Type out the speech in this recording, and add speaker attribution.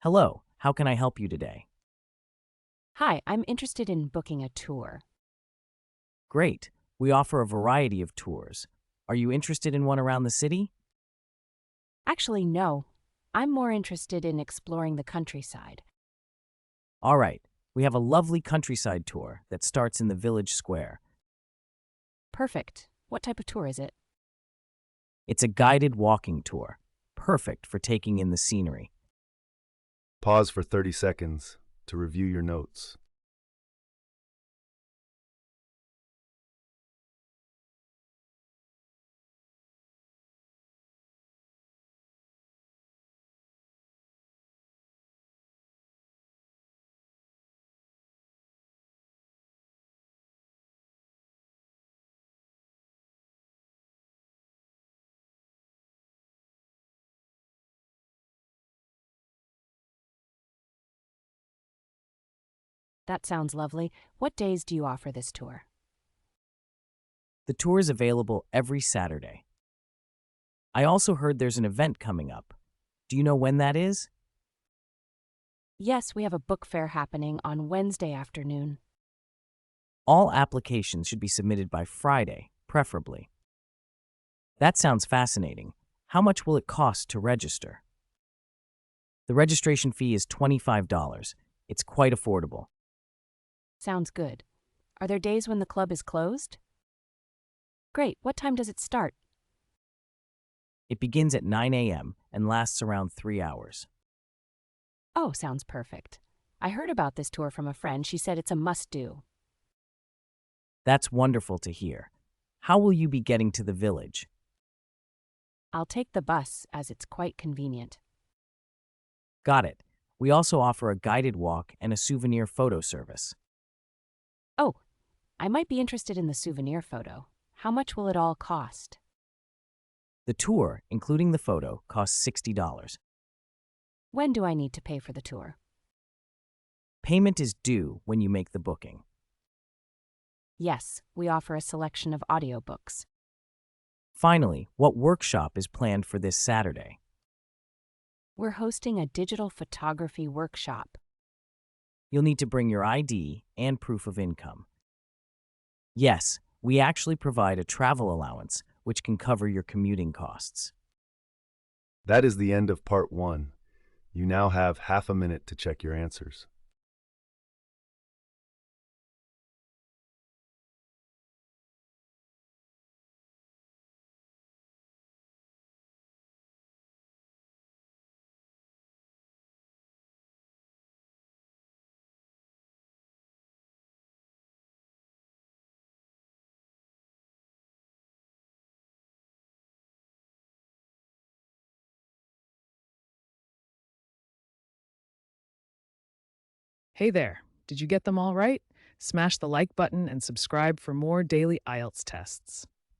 Speaker 1: Hello, how can I help you today?
Speaker 2: Hi, I'm interested in booking a tour.
Speaker 1: Great. We offer a variety of tours. Are you interested in one around the city?
Speaker 2: Actually, no. I'm more interested in exploring the countryside.
Speaker 1: All right. We have a lovely countryside tour that starts in the village square.
Speaker 2: Perfect. What type of tour is it?
Speaker 1: It's a guided walking tour, perfect for taking in the scenery.
Speaker 3: Pause for 30 seconds to review your notes.
Speaker 2: That sounds lovely. What days do you offer this tour?
Speaker 1: The tour is available every Saturday. I also heard there's an event coming up. Do you know when that is?
Speaker 2: Yes, we have a book fair happening on Wednesday afternoon.
Speaker 1: All applications should be submitted by Friday, preferably. That sounds fascinating. How much will it cost to register? The registration fee is $25. It's quite affordable.
Speaker 2: Sounds good. Are there days when the club is closed? Great. What time does it start?
Speaker 1: It begins at 9 a.m. and lasts around 3 hours.
Speaker 2: Oh, sounds perfect. I heard about this tour from a friend. She said it's a must-do.
Speaker 1: That's wonderful to hear. How will you be getting to the village?
Speaker 2: I'll take the bus as it's quite convenient.
Speaker 1: Got it. We also offer a guided walk and a souvenir photo service.
Speaker 2: Oh, I might be interested in the souvenir photo. How much will it all cost?
Speaker 1: The tour, including the photo, costs $60.
Speaker 2: When do I need to pay for the tour?
Speaker 1: Payment is due when you make the booking.
Speaker 2: Yes, we offer a selection of audiobooks.
Speaker 1: Finally, what workshop is planned for this Saturday?
Speaker 2: We're hosting a digital photography workshop.
Speaker 1: You'll need to bring your ID and proof of income. Yes, we actually provide a travel allowance, which can cover your commuting costs.
Speaker 3: That is the end of part 1. You now have half a minute to check your answers.
Speaker 4: Hey there, did you get them all right? Smash the like button and subscribe for more daily IELTS tests.